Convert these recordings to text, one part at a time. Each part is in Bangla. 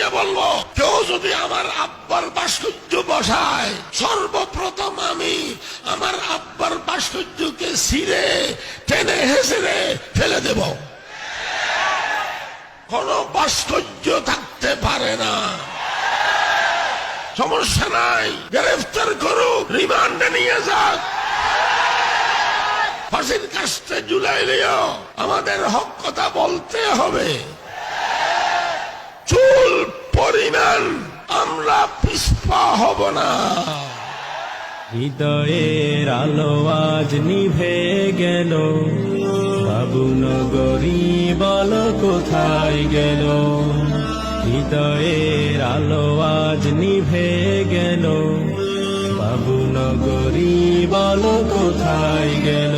দিয়ে বলবো, কেউ যদি আমার আব্বার ভাস্কর্য বসায়, সর্বপ্রথম আমি আমার আব্বার ভাস্কর্যকে ছিঁড়ে টেনে হেসড়ে ফেলে দেব। কোন ভাস্কর্য থাকতে পারে না। সমস্যা নাই, গ্রেফতার করুক, রিমান্ডে নিয়ে যাক, ফাঁসির কাস্টে ঝুলাইলেও আমাদের হক কথা বলতে হবে। চুল পরিমাণ আমরা পিছপা হব না। হৃদয়ের আলো আজ নিভে গেল, বাবুনগরী বল কোথায় গেল। হৃদয়ের আলো আজ নিভে গেল, বাবুনগরী বল কোথায় গেল।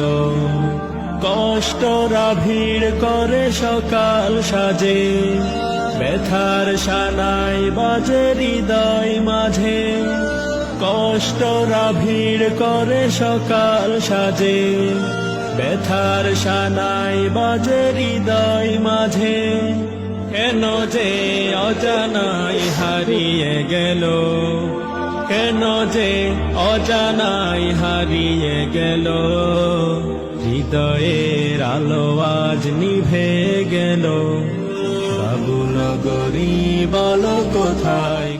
কষ্টরা ভিড় করে সকাল সাজে, ব্যথার সানাই বাজে হৃদয় মাঝে। কষ্টরা ভিড় করে সকাল সাজে, ব্যথার সানাই বাজে হৃদয় মাঝে। কেন যে অজানাই হারিয়ে গেল, কেন যে অজানাই হারিয়ে গেল। হৃদয়ের আলো আজ নিভে গেল, বাবুনগরী বল কোথায়